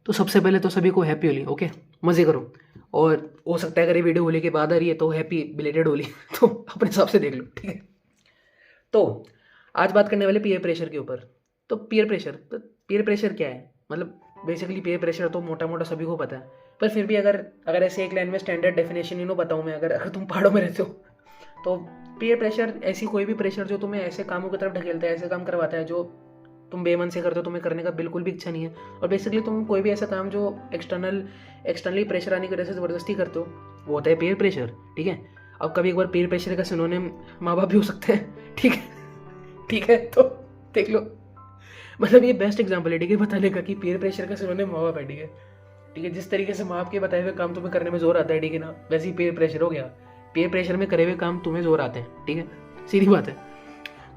तो सबसे पहले तो सभी को हैप्पी होली। ओके, मज़े करो। और हो सकता है अगर ये वीडियो होली के बाद आ रही है तो हैप्पी बिलेटेड होली तो अपने हिसाब से देख लो, ठीक है। तो आज बात करने वाले पीयर प्रेशर के ऊपर। तो पीयर प्रेशर क्या है? मतलब बेसिकली पीयर प्रेशर तो मोटा मोटा सभी को पता है, पर फिर भी अगर अगर ऐसे एक लाइन में स्टैंडर्ड डेफिनेशन बताऊँ मैं, अगर अगर तुम पहाड़ों में रहते हो तो पीयर प्रेशर ऐसी कोई भी प्रेशर जो तुम्हें ऐसे कामों की तरफ ढकेलता है, ऐसे काम करवाता है जो तुम बेमन से करते हो, तुम्हें करने का बिल्कुल भी इच्छा नहीं है। और बेसिकली तुम कोई भी ऐसा काम जो एक्सटर्नली प्रेशर आने की वजह से ज़बरदस्ती करते हो, वो होता है पेयर प्रेशर, ठीक है। अब कभी एक बार पेयर प्रेशर का सिनोनिम माँ बाप भी हो सकते हैं, ठीक है, ठीक है। तो देख लो, मतलब ये बेस्ट एग्जाम्पल है, ठीक है, बताने का कि पेयर प्रेशर का सिनोनिम माँ बाप है, ठीक है। ठीक है, जिस तरीके से माँ बाप के बताए हुए काम तुम्हें करने में जोर आता है, ठीक है ना, वैसे ही पेयर प्रेशर हो गया। पेयर प्रेशर में करे हुए काम तुम्हें जोर आते हैं, ठीक है, सीधी बात है।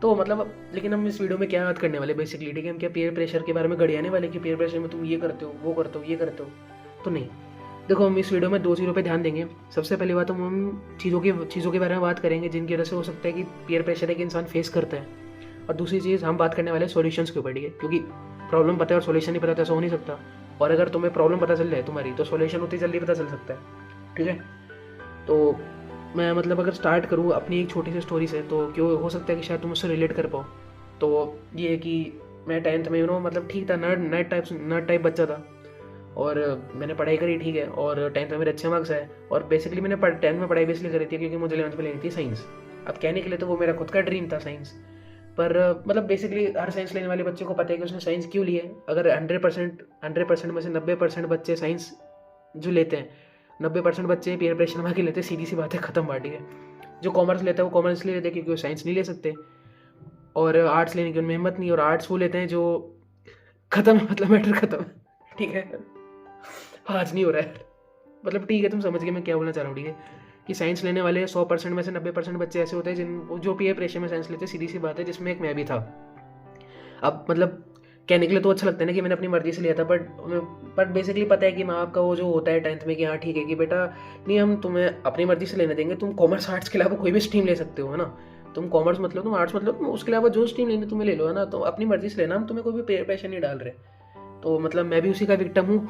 तो मतलब लेकिन हम इस वीडियो में क्या बात करने वाले बेसिकली, ठीक है, हम क्या पेयर प्रेशर के बारे में गड़ियाने वाले कि पेयर प्रेशर में तुम ये करते हो, वो करते हो, ये करते हो? तो नहीं। देखो, हम इस वीडियो में 2 चीज़ों पे ध्यान देंगे। सबसे पहली बात हम चीज़ों के बारे में बात करेंगे जिनकी वजह से हो सकता है कि पेयर प्रेशर एक इंसान फेस करता है। और दूसरी चीज़ हम बात करने वाले सॉल्यूशंस के ऊपर, ठीक है, क्योंकि प्रॉब्लम पता है और सॉल्यूशन नहीं पता तो ऐसा हो नहीं सकता। और अगर तुम्हें प्रॉब्लम पता चल जाए तुम्हारी, तो सॉल्यूशन उतनी जल्दी पता चल सकता है, ठीक है। तो मैं मतलब अगर स्टार्ट करूँ अपनी एक छोटी सी स्टोरी से, तो क्यों हो सकता है कि शायद तुम उससे रिलेट कर पाओ। तो ये है कि मैं 10th में मतलब ठीक था, नर्ड टाइप बच्चा था। और मैंने पढ़ाई करी, ठीक है, और 10th में मेरे अच्छे मार्क्स आए। और बेसिकली मैंने 10th में पढ़ाई भी इसलिए करी थी क्योंकि मुझे 11th में लेनी थी साइंस। अब कहने के लिए तो वो मेरा खुद का ड्रीम था साइंस, पर मतलब बेसिकली हर साइंस लेने वाले बच्चे को पता है कि उसने साइंस क्यों ली है। अगर 100% में से 90% बच्चे साइंस जो लेते हैं, 90% बच्चे पेयर प्रेशर में आके लेते हैं, सीधी सी बात है, खत्म बात, ठीक है। जो कॉमर्स लेता है वो कॉमर्स इसलिए लेते हैं क्योंकि वो साइंस नहीं ले सकते, और आर्ट्स लेने की उनमें हिम्मत नहीं, और आर्ट्स वो लेते हैं जो खत्म है, मतलब मैटर खत्म है, ठीक है। आज नहीं हो रहा है, मतलब ठीक है, तुम समझ गए मैं क्या बोलना चाह रहा हूँ, ठीक है। कि साइंस लेने वाले 100% में से 90% बच्चे ऐसे होते हैं जिन जो पीयर प्रेशर में साइंस लेते हैं, सीधी सी बात है, जिसमें एक मैं भी था। अब मतलब कहने के लिए तो अच्छा लगता है ना कि मैंने अपनी मर्जी से लिया था, बट बेसिकली पता है कि माँ बाप का वो जो होता है 10th में कि हाँ ठीक है कि बेटा नहीं, हम तुम्हें अपनी मर्जी से लेने देंगे, तुम कॉमर्स आर्ट्स के अलावा कोई भी स्ट्रीम ले सकते हो, है ना। तुम कॉमर्स मतलब तुम आर्ट्स मतलब तुम उसके अलावा जो स्ट्रीम लेनी तुम्हें ले लो, है ना, तो अपनी मर्जी से लेना, हम तुम्हें कोई भी पेयर प्रेशर नहीं डाल रहे। तो मतलब मैं भी उसी का विक्टिम हूँ।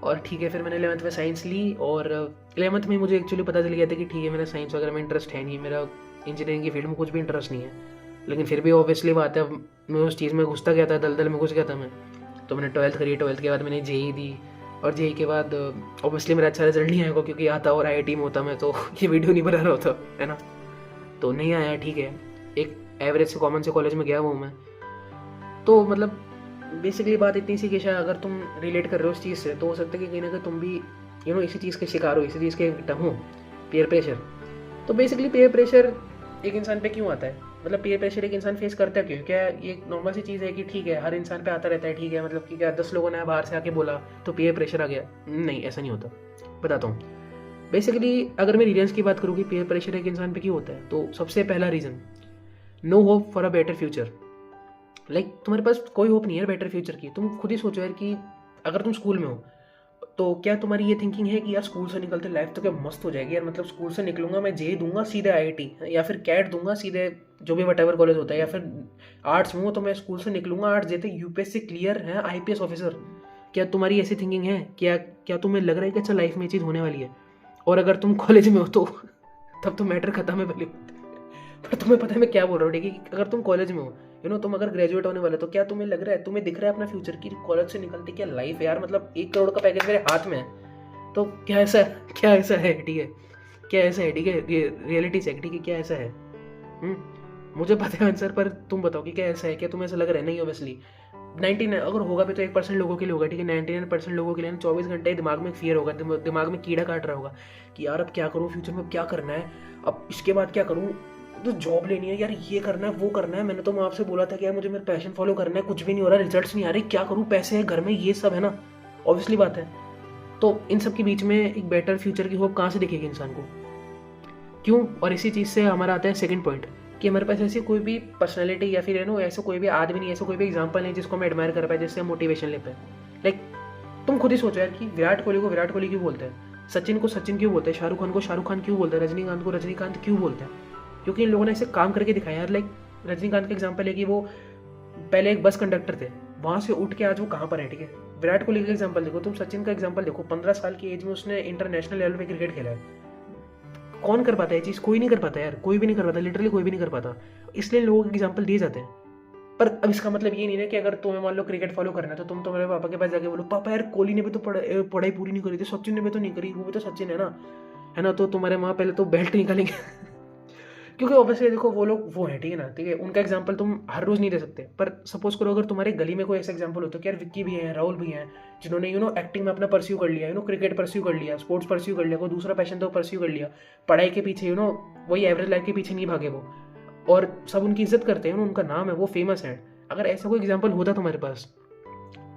और ठीक है, फिर मैंने 11th में साइंस ली, और 11th में मुझे एक्चुअली पता चल गया था कि ठीक है, मेरा साइंस वगैरह में इंटरेस्ट है नहीं, मेरा इंजीनियरिंग की फील्ड में कुछ भी इंटरेस्ट नहीं है। लेकिन फिर भी ऑब्वियसली बात है, मैं उस चीज़ में घुसता गया था, दलदल में घुस गया था मैं। तो मैंने 12th करी, 12th के बाद मैंने जेई दी, और जेई के बाद ऑब्वियसली मेरा अच्छा रिजल्ट नहीं आएगा क्योंकि आता और आईआईटी में होता मैं तो ये वीडियो नहीं बना रहा होता, है ना। तो नहीं आया, ठीक है, एक एवरेज से कॉमन से कॉलेज में गया वो मैं। तो मतलब बेसिकली बात इतनी सी कि शायद अगर तुम रिलेट कर रहे हो उस चीज़ से, तो हो सकता है कि कहीं ना कहीं तुम भी इसी चीज़ के शिकार हो, इसी चीज़ के विक्टिम हो, पीयर प्रेशर। तो बेसिकली पीयर प्रेशर एक इंसान पे क्यों आता है, मतलब पीयर प्रेशर एक इंसान फेस करता है क्यों? क्या ये नॉर्मल सी चीज़ है कि ठीक है हर इंसान पे आता रहता है, ठीक है, मतलब कि क्या 10 लोगों ने बाहर से आके बोला तो पीयर प्रेशर आ गया? नहीं, ऐसा नहीं होता। बताता हूँ। बेसिकली अगर मैं रीजन्स की बात करूँ कि पीयर प्रेशर एक इंसान पे क्यों होता है, तो सबसे पहला reason, no hope for a better future. तुम्हारे पास कोई होप नहीं है बेटर फ्यूचर की। तुम खुद ही सोचो यार कि अगर तुम स्कूल में हो तो क्या तुम्हारी ये थिंकिंग है कि यार स्कूल से निकलते लाइफ तो क्या मस्त हो जाएगी यार, मतलब स्कूल से निकलूंगा मैं जे दूंगा सीधे आईआईटी, या फिर कैट दूंगा सीधे जो भी वटेवर कॉलेज होता है, या फिर आर्ट्स में हो तो मैं स्कूल से निकलूंगा आर्ट्स देते यूपीएससी क्लियर है, आईपीएस ऑफिसर। क्या तुम्हारी ऐसी थिंकिंग है? क्या तुम्हें लग रहा है कि अच्छा लाइफ में ये चीज़ होने वाली है? और अगर तुम कॉलेज में हो तो तब तो मैटर खत्म है पहले। पर तुम्हें पता है मैं क्या बोल रहा हूँ, ठीक है, कि अगर तुम कॉलेज में हो, तुम अगर ग्रेजुएट होने वाले, तो क्या तुम्हें लग रहा है, तुम्हें दिख रहा है अपना फ्यूचर की कॉलेज से निकलते क्या लाइफ है यार, मतलब 1 करोड़ का पैकेज मेरे हाथ में है? तो क्या ऐसा है, ठीक है, क्या ऐसा है, ठीक है, रियलिटी चेक, ठीक है, क्या ऐसा है? मुझे पता है आंसर, पर तुम बताओ कि क्या ऐसा है, क्या तुम्हें ऐसा लग रहा है? नहीं, ऑब्वियसली 99 अगर होगा भी तो 1% लोगों के लिए होगा, ठीक है, 99% लोगों के लिए 24 घंटे दिमाग में फियर होगा, दिमाग में कीड़ा काट रहा होगा कि यार अब क्या करूँ, फ्यूचर में क्या करना है, अब इसके बाद क्या करूँ, तो जॉब लेनी है यार, ये करना है, वो करना है, मैंने तो मैं आपसे बोला था कि यार मुझे मेरा पैशन फॉलो करना है, कुछ भी नहीं हो रहा, रिजल्ट्स नहीं आ रहे, क्या करूँ, पैसे है घर में, ये सब है ना, ऑब्वियसली बात है। तो इन सब के बीच में एक बेटर फ्यूचर की होप कहाँ से दिखेगी इंसान को? क्यों? और इसी चीज़ से हमारा आता है सेकंड पॉइंट, कि हमारे पास ऐसी कोई भी पर्सनैलिटी या फिर ऐसा कोई भी आदमी नहीं, ऐसा कोई भी एग्जाम्पल नहीं जिसको हम एडमायर कर पाए, जिससे हम मोटिवेशन ले पाए। लाइक तुम खुद ही सोचो यार कि विराट कोहली को विराट कोहली क्यों बोलते हैं, सचिन को सचिन क्यों बोलते हैं, शाहरुख खान को शाहरुख खान क्यों बोलते हैं, रजनीकांत को रजनीकांत क्यों बोलते हैं? क्योंकि इन लोगों ने ऐसे काम करके दिखाया यार। लाइक रजनीकांत का एग्जाम्पल है कि वो पहले एक बस कंडक्टर थे, वहाँ से उठ के आज वो कहाँ पर है, ठीक है। विराट कोहली का एग्जांपल देखो, तुम सचिन का एग्जांपल देखो, 15 साल की एज में उसने इंटरनेशनल लेवल पे क्रिकेट खेला है। कौन कर पाता है ये चीज़? कोई नहीं कर पाता यार, कोई भी नहीं कर पाता, लिटरली कोई भी नहीं कर पाता। इसलिए लोगों के एग्जाम्पल दिए जाते हैं। पर अब इसका मतलब ये नहीं है कि अगर तुम्हें मान लो क्रिकेट फॉलो करना है तो तुम तुम्हारे पापा के पास जाके बोलो, पापा यार कोहली ने भी तो पढ़ाई पूरी नहीं करी थी, सचिन ने भी तो नहीं करी, वो भी तो सचिन है ना। तो तुम्हारे माँ पहले तो बेल्ट निकालेंगे क्योंकि ऑब्वियसली देखो वो लोग वो है, ठीक है ना, ठीक है। उनका एग्जाम्पल तुम हर रोज नहीं दे सकते, पर सपोज करो अगर तुम्हारे गली में कोई ऐसा एग्जाम्पल होता है कि यार विक्की भी है, राहुल भी हैं, जिन्होंने एक्टिंग में अपना परस्यू कर लिया, क्रिकेट परस्यू कर लिया, स्पोर्ट्स परस्यू कर लिया, कोई दूसरा पैशन तो परस्यू कर लिया, पढ़ाई के पीछे वही एवरेज लाइफ के पीछे नहीं भागे वो, और सब उनकी इज्जत करते हैं, उनका नाम है, वो फेमस है। अगर ऐसा कोई एग्जाम्पल होता तुम्हारे पास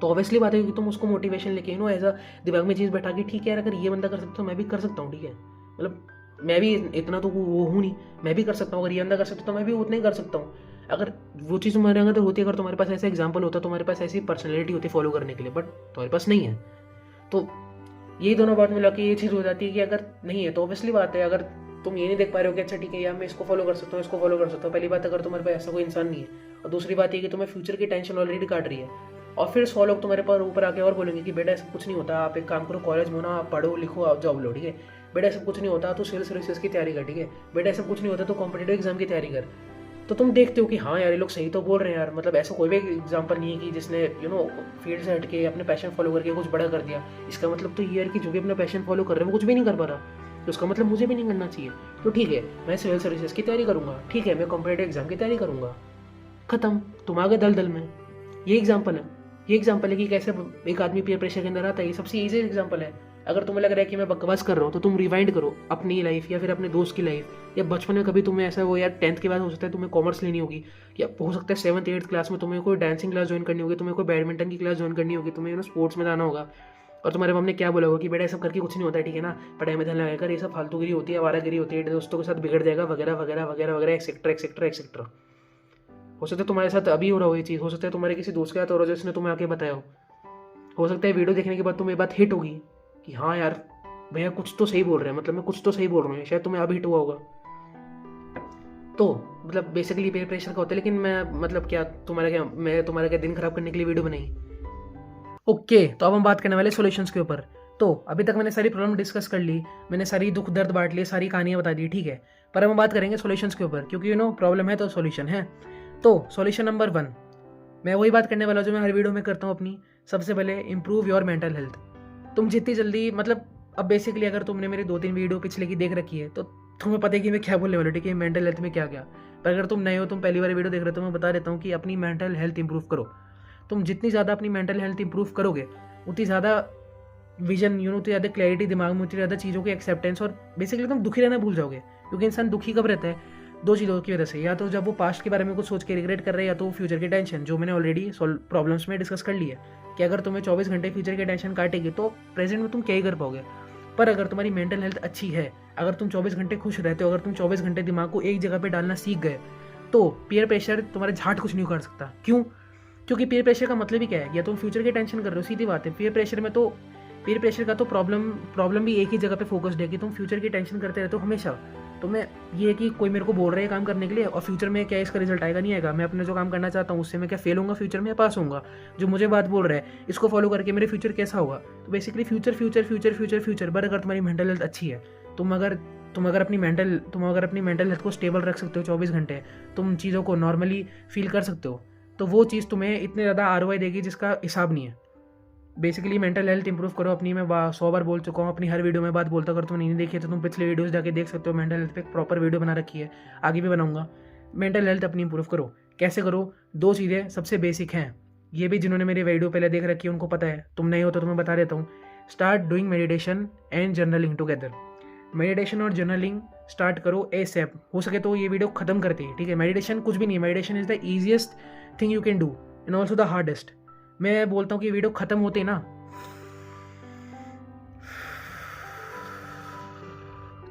तो ऑब्वियसली बात है कि तुम उसको मोटिवेशन लेके एज अ दिमाग में चीज़ बैठा के, ठीक है यार अगर ये बंदा कर सकता तो मैं भी कर सकता हूँ, ठीक है। मतलब मैं भी इतना तो वो हूँ नहीं, मैं भी कर सकता हूँ, अगर ये बंदा कर सकता तो मैं भी उतना ही कर सकता हूँ। अगर वो चीज़ तुम्हारे अंदर होती है, अगर तुम्हारे पास ऐसा एग्जाम्पल होता, तुम्हारे पास ऐसी पर्सनैलिटी होती फॉलो करने के लिए, बट तुम्हारे पास नहीं है, तो यही दोनों बात मिला के ये चीज़ हो जाती है कि अगर नहीं है तो ऑब्वियसली बात है, अगर तुम ये नहीं देख पा रहे हो कि अच्छा ठीक है यार मैं इसको फॉलो कर सकता हूँ, इसको फॉलो कर सकता हूँ, पहली बात अगर तुम्हारे पास ऐसा कोई इंसान नहीं है, और दूसरी बात ये कि तुम्हें फ्यूचर की टेंशन ऑलरेडी काट रही है, और फिर 100 लोग तुम्हारे पर ऊपर आके और बोलेंगे कि बेटा ऐसा कुछ नहीं होता, आप एक काम करो, कॉलेज में हो ना, आप पढ़ो लिखो, आप जॉब लो, ठीक है। बेटा ऐसा कुछ नहीं होता तो सिविल सर्विसेज की तैयारी कर, ठीक है। बेटा ऐसा कुछ नहीं होता तो कॉम्पिटेटिव एग्जाम की तैयारी कर। तो तुम देखते हो कि हाँ यार ये लोग सही तो बोल रहे हैं यार, मतलब ऐसा कोई भी एग्जाम्पल नहीं है कि जिसने फील्ड से हट के अपने पैशन फॉलो करके कुछ बड़ा कर दिया। इसका मतलब तो ये यार कि जो भी अपना पैशन फॉलो कर रहे हैं वो कुछ भी नहीं कर पा रहा, तो उसका मतलब मुझे भी नहीं करना चाहिए। तो ठीक है मैं सिविल सर्विसेज की तैयारी करूँगा, ठीक है मैं कॉम्पिटेटिव एग्जाम की तैयारी करूँगा, खत्म, तुम आ गए दलदल में। ये एग्जाम्पल है कि कैसे एक आदमी पीयर प्रेशर के अंदर आता है। ये सबसे ईजी एग्जाम्पल है। अगर तुम्हें लग रहा है कि मैं बकवास कर रहा हूँ तो तुम रिवाइंड करो अपनी लाइफ या फिर अपने दोस्त की लाइफ, या बचपन में कभी तुम्हें ऐसा वो यार 10th के बाद हो सकता है तुम्हें कॉमर्स लेनी होगी, या हो सकता है 7th 8th क्लास में तुम्हें कोई डांसिंग क्लास ज्वाइन करनी होगी, तुम्हें कोई बैडमिंटन की क्लास ज्वाइन करनी होगी, तुम्हें स्पोर्ट्स में जाना होगा, और तुम्हारे मम्मी ने क्या बोला होगा कि बेटा सब करके कुछ नहीं होता है, ठीक है ना, पढ़ाई में ध्यान लगाकर, ये सब फालतूगिरी होती है, आवारागिरी होती है, दोस्तों के साथ बिगड़ जाएगा, वगैरह वगैरह वगैरह वगैरह एक्सेट्रा एक्सेट्रा एक्सेट्रा। हो सकता है तुम्हारे साथ अभी हो रहा हो ये चीज़, हो सकता है तुम्हारे किसी दोस्त के साथ हो रहा हो जिसने तुम्हें आके बताया हो सकता है वीडियो देखने के बाद तुम्हें बात हिट होगी कि हाँ यार भैया कुछ तो सही बोल रहे हैं, मतलब मैं कुछ तो सही बोल रहा हूँ, शायद तुम्हें अभी हिट हुआ होगा। तो मतलब बेसिकली पेयर प्रेशर का होता है, लेकिन मैं मतलब मैं तुम्हारा क्या दिन खराब करने के लिए वीडियो बनाई। ओके तो अब हम बात करने वाले सॉल्यूशंस के ऊपर। तो अभी तक मैंने सारी प्रॉब्लम डिस्कस कर ली, मैंने सारी दुख दर्द बांट लिए, सारी कहानियाँ बता दी, ठीक है। पर अब हम बात करेंगे सॉल्यूशंस के ऊपर, क्योंकि प्रॉब्लम है तो सॉल्यूशन है। तो सॉल्यूशन नंबर 1 मैं वही बात करने वाला हूँ जो मैं हर वीडियो में करता हूँ अपनी। सबसे पहले इंप्रूव योर मेंटल हेल्थ। तुम जितनी जल्दी मतलब अब बेसिकली अगर तुमने मेरी 2-3 वीडियो पिछले की देख रखी है तो तुम्हें पता है कि मैं क्या बोलने वाला हूँ, ठीक है, मेंटल हेल्थ में क्या क्या। पर अगर तुम नए हो, तुम पहली बार वीडियो देख रहे हो, तो मैं बता देता हूँ कि अपनी मेंटल हेल्थ इंप्रूव करो। तुम जितनी ज़्यादा अपनी मेंटल हेल्थ इंप्रूव करोगे उतनी ज़्यादा विजन उतनी ज़्यादा क्लैरिटी दिमाग में, उतनी ज़्यादा चीज़ों की एक्सेप्टेंस, और बेसिकली तुम दुखी रहना भूल जाओगे। क्योंकि इंसान दुखी कब रहता है? 2 चीज़ों की वजह से, या तो जब वो पास्ट के बारे में कुछ सोच के रिग्रेट कर रहे हैं, या तो फ्यूचर की टेंशन, जो मैंने ऑलरेडी प्रॉब्लम्स में डिस्कस कर ली है कि अगर तुम्हें 24 घंटे फ्यूचर की टेंशन काटेगी तो प्रेजेंट में तुम क्या ही कर पाओगे। पर अगर तुम्हारी मेंटल हेल्थ अच्छी है, अगर तुम 24 घंटे खुश रहते हो, अगर तुम 24 घंटे दिमाग को एक जगह पे डालना सीख गए, तो पीयर प्रेशर तुम्हारे झाट कुछ नहीं कर सकता। क्यों? क्योंकि पीयर प्रेशर का मतलब ही क्या है? या तुम फ्यूचर की टेंशन कर रहे हो, सीधी बात है। पीयर प्रेशर का तो प्रॉब्लम भी एक ही जगह पे फोकस्ड है कि तुम फ्यूचर की टेंशन करते रहते हो हमेशा। तुम्हें ये है कि कोई मेरे को बोल रहा है काम करने के लिए, और फ्यूचर में क्या इसका रिजल्ट आएगा नहीं आएगा, मैं अपने जो काम करना चाहता हूँ उससे मैं क्या फेल होऊंगा फ्यूचर में या पास होऊंगा, जो मुझे बात बोल रहा है इसको फॉलो करके मेरे फ्यूचर कैसा होगा। तो बेसिकली फ्यूचर बट अगर तुम्हारी मेंटल हेल्थ अच्छी है, तुम अगर अपनी मेंटल हेल्थ को स्टेबल रख सकते हो 24 घंटे, तुम चीज़ों को नॉर्मली फील कर सकते हो, तो वो चीज़ तुम्हें इतने ज़्यादा ROI देगी जिसका हिसाब नहीं है। बेसिकली मेंटल हेल्थ इंप्रूव करो अपनी। मैं 100 बार बोल चुका हूँ, अपनी हर वीडियो में बात बोलता हूँ। अगर तुमने नहीं देखी है तो तुम पिछले वीडियोस जाके देख सकते हो, मेंटल हेल्थ पे प्रॉपर वीडियो बना रखी है, आगे भी बनाऊंगा। मेंटल हेल्थ अपनी इंप्रूव करो। कैसे करो? 2 चीज़ें सबसे बेसिक हैं, ये भी जिन्होंने मेरी वीडियो पहले देख रखी है उनको पता है, तुम नहीं हो तो तुम्हें बता देता हूँ। Start doing meditation and journaling together. Meditation और जर्नलिंग स्टार्ट करो ASAP। हो सके तो ये वीडियो खत्म करती है, ठीक है। मेडिटेशन कुछ भी नहीं है, meditation is the easiest thing you can do and also the hardest. मैं बोलता हूँ कि वीडियो खत्म होते ना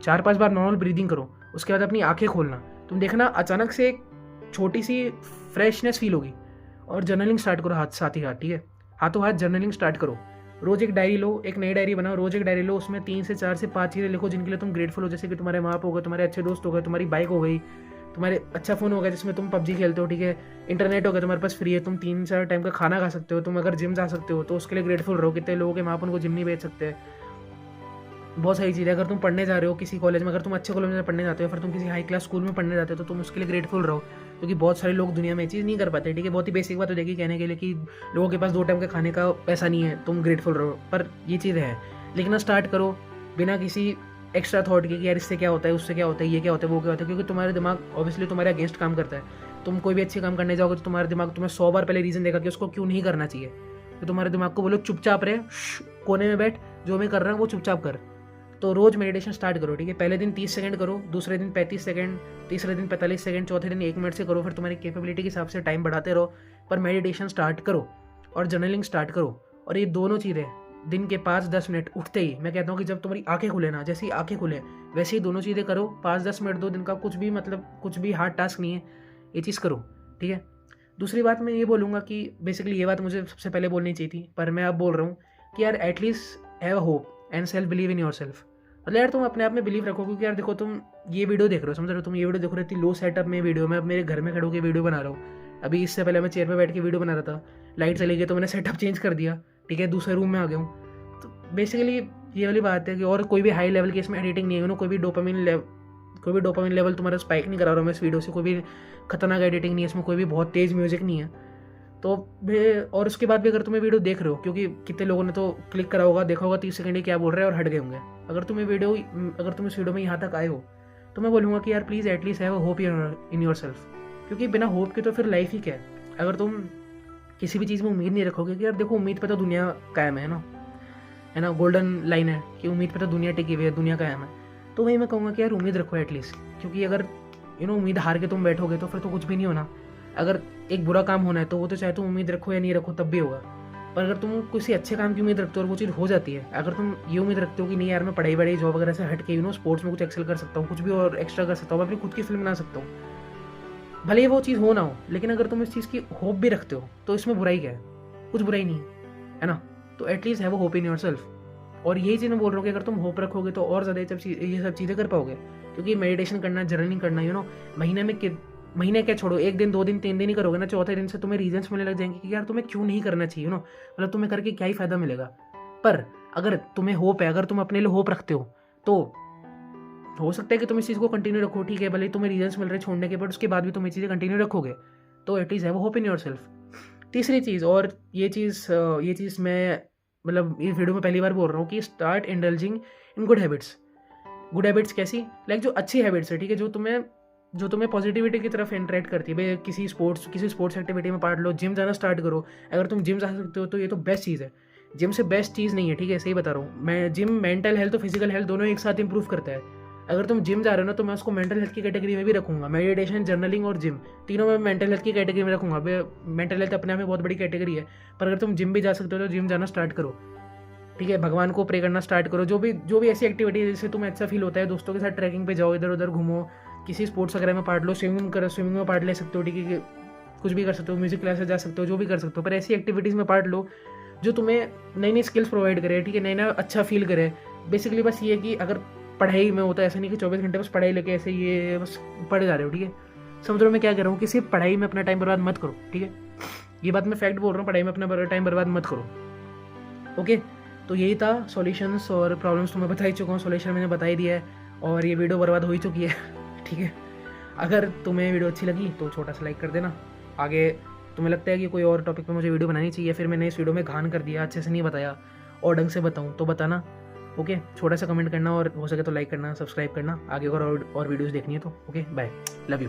4-5 बार नॉर्मल ब्रीदिंग करो, उसके बाद अपनी आंखें खोलना, तुम देखना अचानक से एक छोटी सी फ्रेशनेस फील होगी। और जर्नलिंग स्टार्ट करो साथ ही हाथ, ठीक है, हाथों हाथ जर्नलिंग स्टार्ट करो। रोज एक डायरी लो, एक नई डायरी बनाओ, रोज एक डायरी लो, उसमें 3 से 4 से 5 चीज़ें लिखो जिनके लिए तुम ग्रेटफुल हो, जैसे कि तुम्हारे माँ बाप हो गए, तुम्हारे अच्छे दोस्त हो गए, तुम्हारी बाइक हो गई, तुम्हारे अच्छा फ़ोन होगा जिसमें तुम पबजी खेलते हो, ठीक है, इंटरनेट होगा तुम्हारे पास फ्री है, तुम 3-4 टाइम का खाना खा सकते हो, तुम अगर जिम जा सकते हो तो उसके लिए ग्रेटफुल रहो। कितने लोगों के माँ बाप उनको जिम नहीं भेज सकते, बहुत सारी चीज़ें। अगर तुम पढ़ने जा रहे हो किसी कॉलेज में, अगर तुम अच्छे कॉलेज में पढ़ने जाते हो, फिर तुम किसी हाई क्लास स्कूल में पढ़ने जाते हो, तो तुम उसके लिए ग्रेटफुल रहो, क्योंकि बहुत सारे लोग दुनिया में ये चीज़ नहीं कर पाते, ठीक है। बहुत ही बेसिक बात हो जाएगी कहने के लिए कि लोगों के पास 2 टाइम के खाने का पैसा नहीं है, तुम ग्रेटफुल रहो, पर ये चीज़ है। लेकिन स्टार्ट करो बिना किसी एक्स्ट्रा थॉट के कि यार इससे क्या होता है, उससे क्या होता है, ये क्या होता है, वो क्या होता है, क्योंकि तुम्हारा दिमाग ऑब्वियसली तुम्हारे अगेंस्ट काम करता है। तुम कोई भी अच्छे काम करने जाओगे तो तुम्हारा दिमाग तुम्हें 100 बार पहले रीज़न देगा कि उसको क्यों नहीं करना चाहिए। तो तुम्हारे दिमाग को बोलो चुपचाप रहे, कोने में बैठ, जो मैं कर रहा हूँ वो चुपचाप कर। तो रोज़ मेडिटेशन स्टार्ट करो, ठीक है। पहले दिन 30 सेकंड करो, दूसरे दिन 35 सेकंड, तीसरे दिन 45 सेकंड, चौथे दिन 1 मिनट से करो। फिर तुम्हारी कैपेबिलिटी के हिसाब से टाइम बढ़ाते रहो, पर मेडिटेशन स्टार्ट करो और जर्नलिंग स्टार्ट करो। और ये दोनों चीज़ें दिन के 5-10 मिनट उठते ही, मैं कहता हूँ कि जब तुम्हारी आंखें खुले ना, जैसे ही आंखें खुले वैसे ही दोनों चीज़ें करो। 5-10 मिनट 2 दिन का कुछ भी मतलब कुछ भी हार्ड टास्क नहीं है, ये चीज़ करो, ठीक है। दूसरी बात मैं ये बोलूँगा कि बेसिकली ये बात मुझे सबसे पहले बोलनी चाहिए थी, पर मैं अब बोल रहा हूँ कि यार at least have a hope and self believe in your self. मतलब यार तुम अपने आप में बिलीव रखो, क्योंकि यार देखो तुम ये वीडियो देख रहे हो, समझ रहे हो, तुम ये वीडियो देख रहे हो, इतनी लो सेटअप में वीडियो, मैं अब मेरे घर में खड़े होकर वीडियो बना रहा हूँ। अभी इससे पहले मैं चेयर पे बैठ के वीडियो बना रहा था, लाइट चली गई तो मैंने सेटअप चेंज कर दिया, ठीक है, दूसरे रूम में आ गया हूँ। तो बेसिकली ये वाली बात है कि और कोई भी हाई लेवल की इसमें एडिटिंग नहीं है, कोई भी डोपामिन लेवल तुम्हारा स्पाइक नहीं करा रहा हूँ मैं इस वीडियो से, कोई भी खतरनाक एडिटिंग नहीं है इसमें, कोई भी बहुत तेज़ म्यूजिक नहीं है। तो और उसके बाद भी अगर तुम्हें वीडियो देख रहे हो, क्योंकि कितने लोगों ने तो क्लिक करा होगा, देखा होगा 30 सेकंड ही क्या बोल रहे हैं और हट गए होंगे। अगर तुम इस वीडियो में यहाँ तक आए हो तो मैं बोलूँगा कि यार please at least have hope in your self, क्योंकि बिना होप के तो फिर लाइफ ही क्या है। अगर तुम किसी भी चीज़ में उम्मीद नहीं रखोगे कि यार देखो उम्मीद पे तो दुनिया कायम है ना, गोल्डन लाइन है कि उम्मीद पे तो दुनिया टिकी हुई है, दुनिया कायम है। तो वही मैं कहूँगा कि यार उम्मीद रखो एटलीस्ट, क्योंकि अगर उम्मीद हार के तुम बैठोगे तो फिर तो कुछ भी नहीं होना। अगर एक बुरा काम होना है तो वो तो चाहे तुम उम्मीद रखो या नहीं रखो तब भी होगा, पर अगर तुम किसी अच्छे काम की उम्मीद रखते हो और वो चीज़ हो जाती है, अगर तुम ये उम्मीद रखते हो कि नहीं यार मैं पढ़ाई जॉब वगैरह से हट के स्पोर्ट्स में कुछ एक्सेल कर सकता हूँ, कुछ भी और एक्स्ट्रा कर सकता हूँ, मैं अपनी खुद की फिल्म बना सकता हूँ, भले ही वो चीज़ हो ना हो, लेकिन अगर तुम इस चीज़ की होप भी रखते हो तो इसमें बुराई क्या है, कुछ बुराई नहीं है ना। तो at least have a hope in yourself. और यही चीज़ मैं बोल रहा हूँ कि अगर तुम होप रखोगे तो और ज़्यादा ये सब चीज़ें कर पाओगे, क्योंकि मेडिटेशन करना, जर्नलिंग करना महीने क्या छोड़ो, 1 दिन 2 दिन 3 दिन ही करोगे ना, चौथे दिन से तुम्हें रीजंस मिलने लग जाएंगे कि यार तुम्हें क्यों नहीं करना चाहिए, मतलब तुम्हें करके क्या ही फ़ायदा मिलेगा। पर अगर तुम्हें होप है, अगर तुम अपने लिए होप रखते हो तो हो सकता है कि तुम इस चीज़ को कंटिन्यू रखो, ठीक है, भले तुम्हें रीजंस मिल रहे छोड़ने के, बट उसके बाद भी तुम ये चीज़ें कंटिन्यू रखोगे तो at least have hope in your self. तीसरी चीज़, और ये चीज़ मैं मतलब इस वीडियो में पहली बार बोल रहा हूँ कि start indulging in good habits. Good habits कैसी, लाइक जो अच्छी हैबिट्स है, ठीक है, जो तुम्हें पॉजिटिविटी की तरफ इंटरेक्ट करती है। भाई किसी स्पोर्ट्स एक्टिविटी में पार्ट लो, जिम जाना स्टार्ट करो। अगर तुम जिम जा सकते हो तो ये तो बेस्ट चीज़ है, जिम से बेस्ट चीज़ नहीं है, ठीक है, सही बता रहा हूँ मैं। जिम मेंटल हेल्थ और फिजिकल हेल्थ दोनों एक साथ इंप्रूव करता है। अगर तुम जिम जा रहे हो ना तो मैं उसको मेंटल हेल्थ की कैटेगरी में भी रखूँगा। मेडिटेशन, जर्नलिंग और जिम तीनों में मेंटल हेल्थ की कैटेगरी में रखूँगा। मेंटल हेल्थ अपने आप में बहुत बड़ी कैटेगरी है, पर अगर तुम जिम भी जा सकते हो तो जिम जाना स्टार्ट करो, ठीक है। भगवान को प्रे करना स्टार्ट करो, जो भी ऐसी एक्टिविटी है जिससे तुम्हें अच्छा फील होता है। दोस्तों के साथ ट्रैकिंग पे जाओ, इधर उधर घूमो, किसी स्पोर्ट्स वगैरह में पार्ट लो, स्विमिंग में पार्ट ले सकते हो, ठीक है, कुछ भी कर सकते हो, म्यूजिक क्लासेस जा सकते हो, जो भी कर सकते हो, पर ऐसी एक्टिविटीज़ में पार्ट लो जो तुम्हें नई नई स्किल्स प्रोवाइड करे, ठीक है, नया अच्छा फील करे। बेसिकली बस ये कि अगर पढ़ाई में होता है, ऐसा नहीं कि 24 घंटे बस पढ़ाई लेके ऐसे ये बस पढ़े जा रहे हो, ठीक है। समझ रहे हो मैं क्या कह रहा हूँ कि सिर्फ पढ़ाई में अपना टाइम बर्बाद मत करो, ठीक है। ये बात मैं फैक्ट बोल रहा हूँ, पढ़ाई में अपना टाइम बर्बाद मत करो, ओके। तो यही था सॉल्यूशंस और प्रॉब्लम्स तो मैं बता ही चुका हूँ, सॉल्यूशन मैंने बता ही दिया है, और ये वीडियो बर्बाद हो ही चुकी है, ठीक है। अगर तुम्हें वीडियो अच्छी लगी तो छोटा सा लाइक कर देना। आगे तुम्हें लगता है कि कोई और टॉपिक पे मुझे वीडियो बनानी चाहिए, फिर मैंने इस वीडियो में घान कर दिया, अच्छे से नहीं बताया और ढंग से बताऊँ तो बताना, ओके। छोटा सा कमेंट करना और हो सके तो लाइक करना, सब्सक्राइब करना, आगे और वीडियोज़ देखनी है तो, ओके, बाय, लव यू।